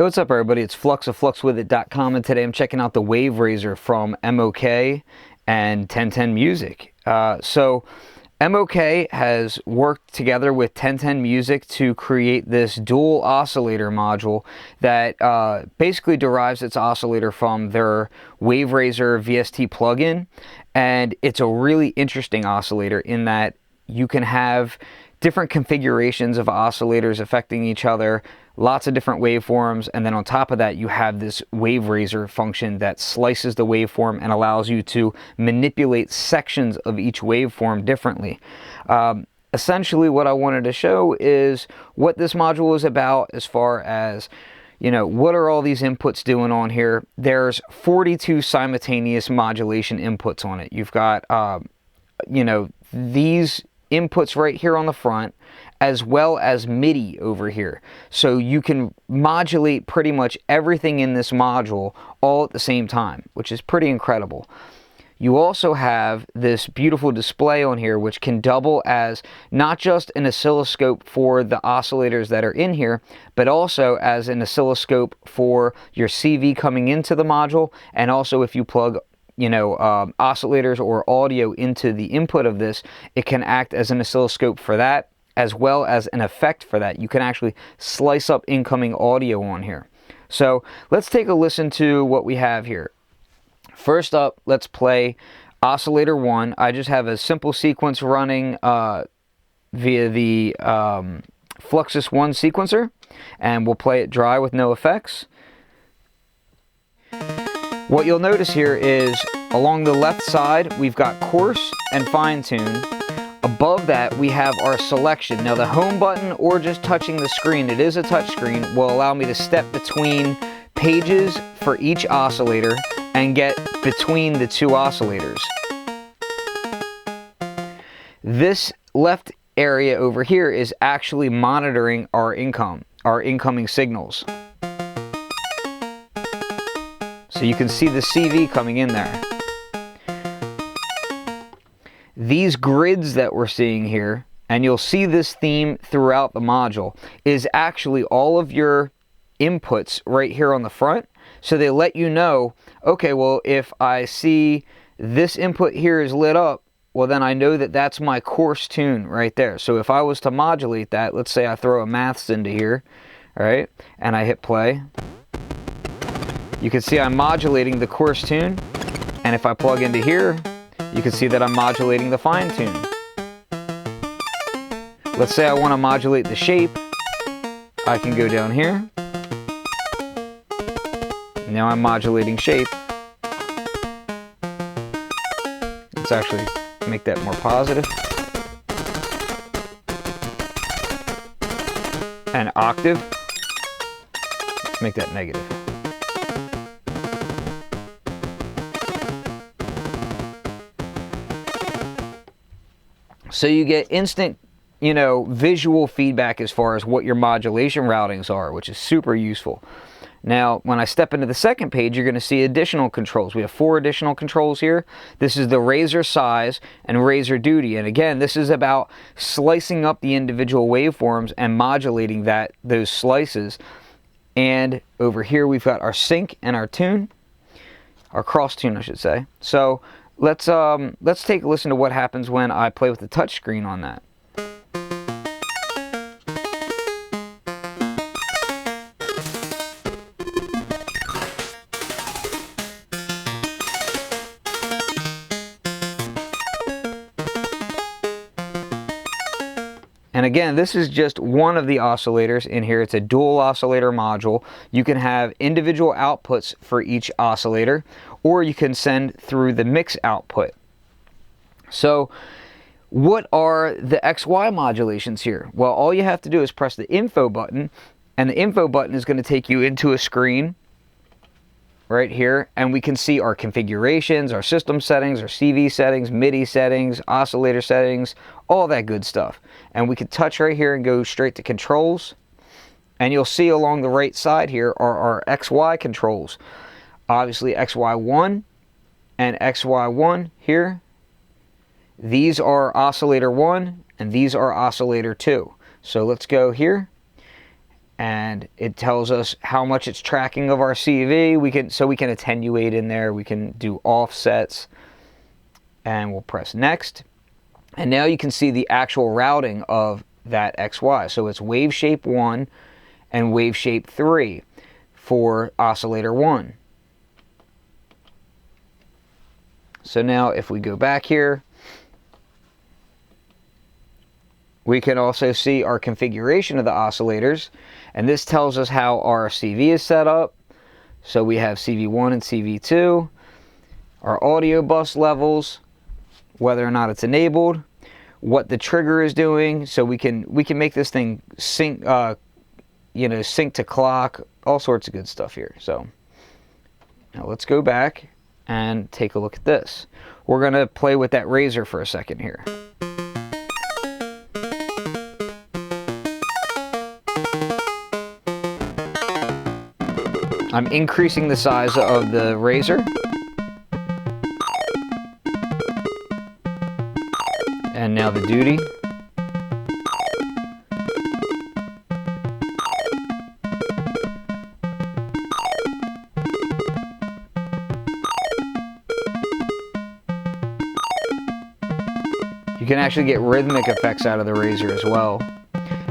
Hey, what's up everybody? It's Flux of FluxWithIt.com, and today I'm checking out the WaveRazor from MOK and 1010 Music. So MOK has worked together with 1010 Music to create this dual oscillator module that basically derives its oscillator from their WaveRazor VST plugin. And it's a really interesting oscillator in that you can have different configurations of oscillators affecting each other, lots of different waveforms, and then on top of that you have this WaveRazor function that slices the waveform and allows you to manipulate sections of each waveform differently. Essentially what I wanted to show is what this module is about as far as, you know, what are all these inputs doing on here. There's 42 simultaneous modulation inputs on it. You've got, you know, these inputs right here on the front, as well as MIDI over here. So you can modulate pretty much everything in this module all at the same time, which is pretty incredible. You also have this beautiful display on here which can double as not just an oscilloscope for the oscillators that are in here, but also as an oscilloscope for your CV coming into the module, and also if you plug oscillators or audio into the input of this, it can act as an oscilloscope for that, as well as an effect for that. You can actually slice up incoming audio on here. So let's take a listen to what we have here. First up, let's play Oscillator 1. I just have a simple sequence running via the Fluxus 1 sequencer, and we'll play it dry with no effects. What you'll notice here is along the left side we've got coarse and fine tune. Above that we have our selection. Now the home button or just touching the screen, it is a touch screen, will allow me to step between pages for each oscillator and get between the two oscillators. This left area over here is actually monitoring our incoming signals. So you can see the CV coming in there. These grids that we're seeing here, and you'll see this theme throughout the module, is actually all of your inputs right here on the front. So they let you know, okay, well, if I see this input here is lit up, well then I know that that's my coarse tune right there. So if I was to modulate that, let's say I throw a maths into here, all right, and I hit play, you can see I'm modulating the coarse tune, and if I plug into here, you can see that I'm modulating the fine tune. Let's say I want to modulate the shape, I can go down here. Now I'm modulating shape. Let's actually make that more positive. And octave. Let's make that negative. So you get instant, visual feedback as far as what your modulation routings are, which is super useful. Now, when I step into the second page, you're going to see additional controls. We have 4 additional controls here. This is the razor size and razor duty. And again, this is about slicing up the individual waveforms and modulating those slices. And over here, we've got our sync and our tune, our cross tune, I should say. So let's take a listen to what happens when I play with the touch screen on that. And again, this is just one of the oscillators in here. It's a dual oscillator module. You can have individual outputs for each oscillator, or you can send through the mix output. So what are the XY modulations here? Well, all you have to do is press the info button, and the info button is going to take you into a screen right here, and we can see our configurations, our system settings, our CV settings, MIDI settings, oscillator settings, all that good stuff. And we can touch right here and go straight to controls, and you'll see along the right side here are our XY controls. Obviously XY1 and XY1 here. These are oscillator 1 and these are oscillator 2. So let's go here and it tells us how much it's tracking of our CV. We can attenuate in there, we can do offsets, and we'll press next. And now you can see the actual routing of that XY. So it's wave shape 1 and wave shape 3 for oscillator 1. So now if we go back here, we can also see our configuration of the oscillators, and this tells us how our CV is set up. So we have CV1 and CV2, our audio bus levels, whether or not it's enabled, what the trigger is doing, so we can make this thing sync, sync to clock, all sorts of good stuff here. So now let's go back and take a look at this. We're going to play with that razor for a second here. I'm increasing the size of the razor. And now the duty. You can actually get rhythmic effects out of the razor as well.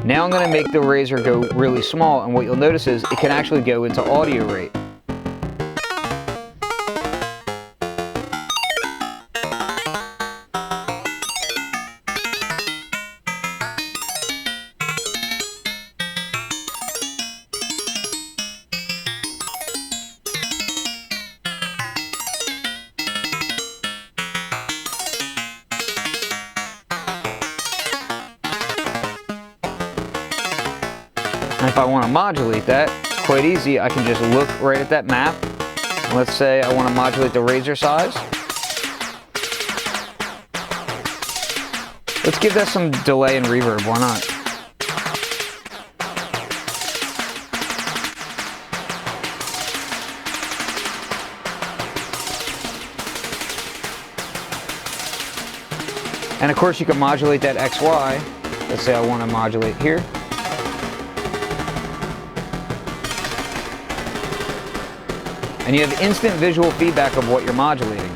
Now I'm going to make the razor go really small, and what you'll notice is it can actually go into audio rate. And if I want to modulate that, it's quite easy. I can just look right at that map. And let's say I want to modulate the razor size. Let's give that some delay and reverb, why not? And of course you can modulate that XY. Let's say I want to modulate here. And you have instant visual feedback of what you're modulating.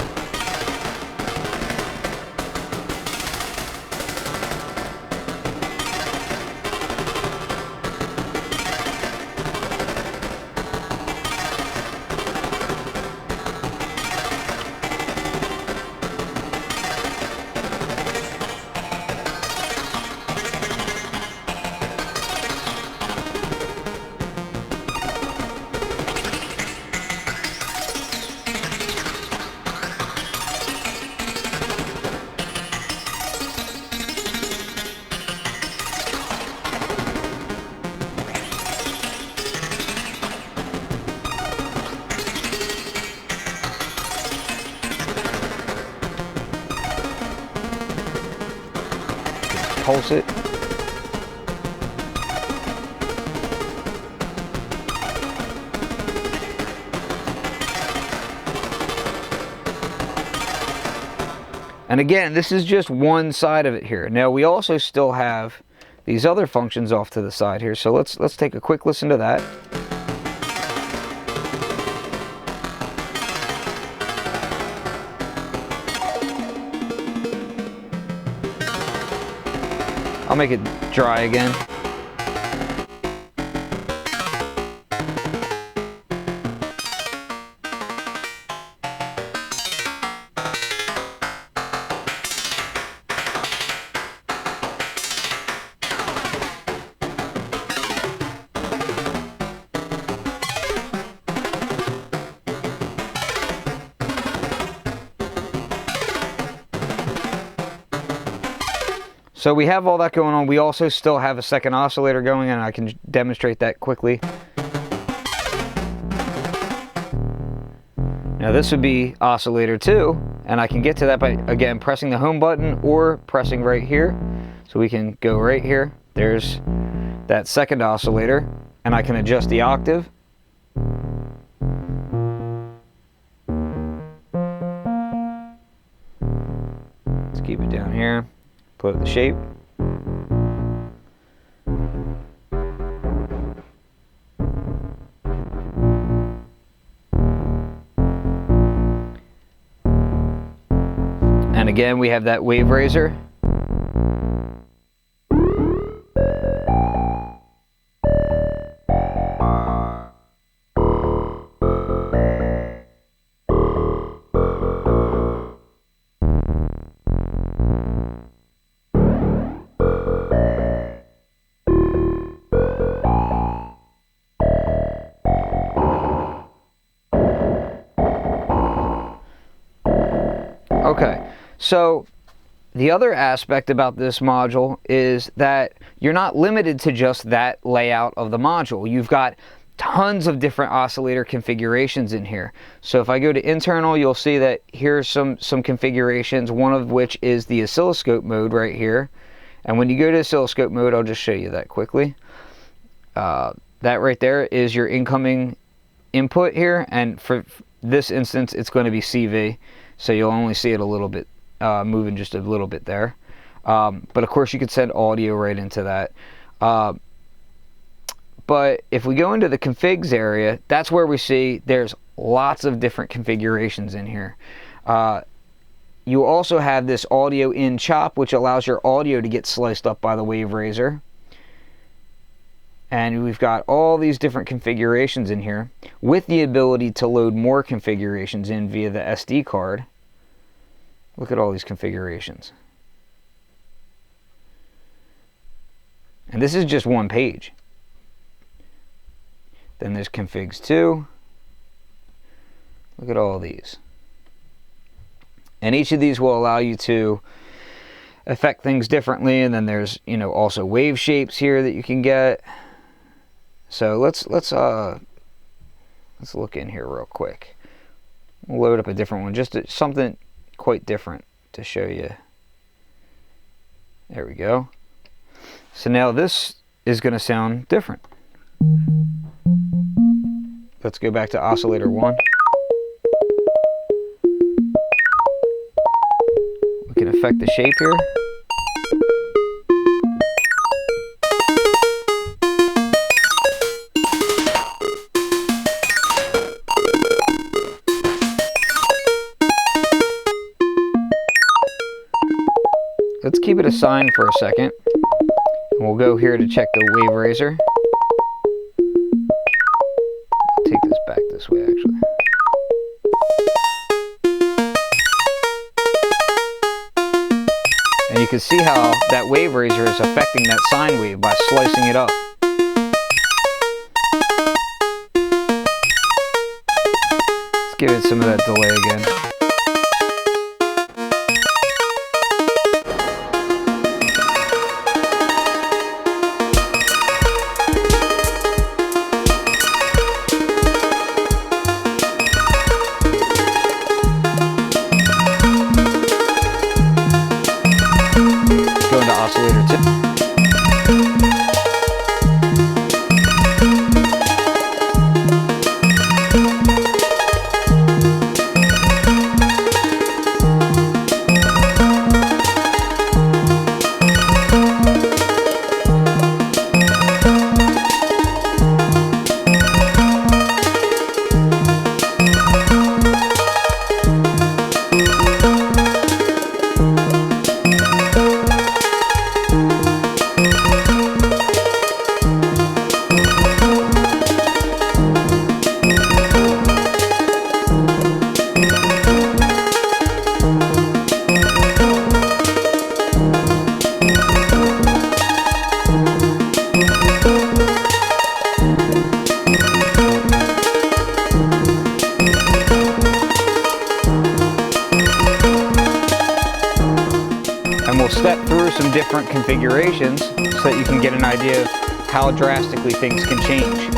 Pulse it. And again, this is just one side of it here. Now we also still have these other functions off to the side here. So let's take a quick listen to that. I'll make it dry again. So we have all that going on. We also still have a second oscillator going, and I can demonstrate that quickly. Now this would be oscillator 2, and I can get to that by, again, pressing the home button or pressing right here. So we can go right here. There's that second oscillator, and I can adjust the octave. Let's keep it down here. Put the shape. again, we have that wave raiser. Okay, so the other aspect about this module is that you're not limited to just that layout of the module. You've got tons of different oscillator configurations in here. So if I go to internal, you'll see that here's some configurations, one of which is the oscilloscope mode right here. And when you go to oscilloscope mode, I'll just show you that quickly. That right there is your incoming input here, and for this instance it's going to be CV, so you'll only see it a little bit moving just a little bit there, but of course you could send audio right into that. But if we go into the configs area, that's where we see there's lots of different configurations in here. You also have this audio in chop, which allows your audio to get sliced up by the wave raiser. And we've got all these different configurations in here with the ability to load more configurations in via the SD card. Look at all these configurations. And this is just one page. Then there's configs 2. Look at all these. And each of these will allow you to affect things differently. And then there's, you know, also wave shapes here that you can get. So let's look in here real quick. We'll load up a different one, just something quite different to show you. There we go. So now this is going to sound different. Let's go back to oscillator 1. We can affect the shape here. Let's keep it assigned for a second. And we'll go here to check the wave raiser. I'll take this back this way actually. And you can see how that wave raiser is affecting that sine wave by slicing it up. Let's give it some of that delay again. Oscillator 2. And we'll step through some different configurations so that you can get an idea of how drastically things can change.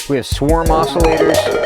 We have swarm oscillators.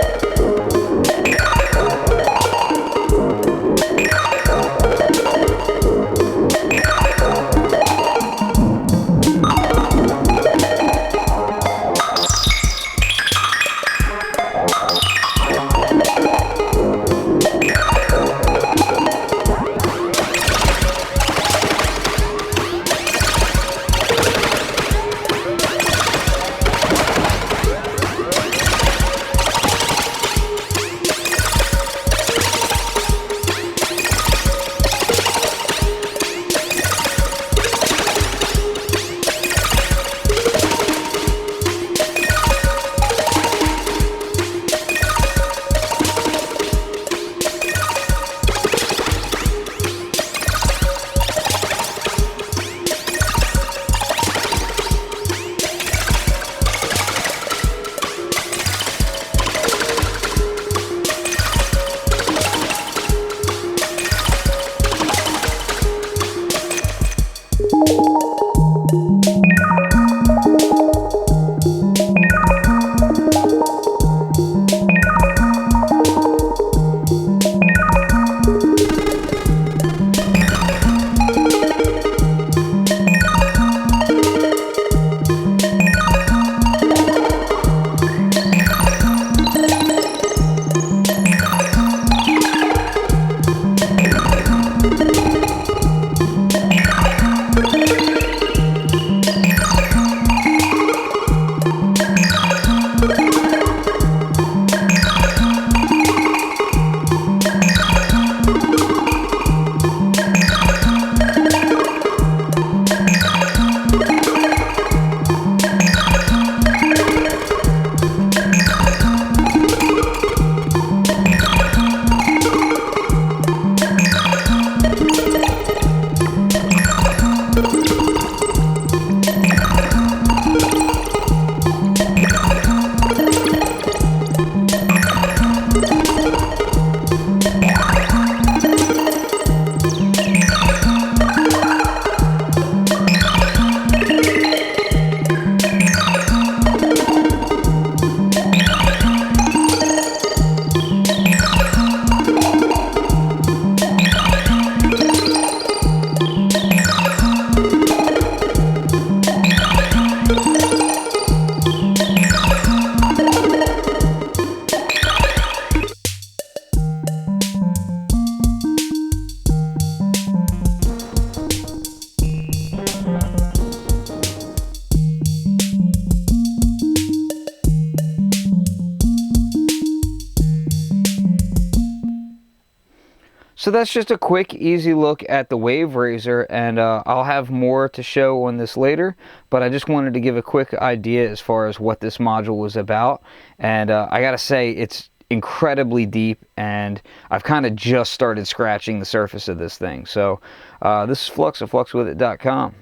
So that's just a quick, easy look at the WaveRazor, and I'll have more to show on this later, but I just wanted to give a quick idea as far as what this module was about. And I gotta say, it's incredibly deep, and I've kind of just started scratching the surface of this thing. So this is Flux of FluxWithIt.com.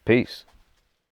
Peace.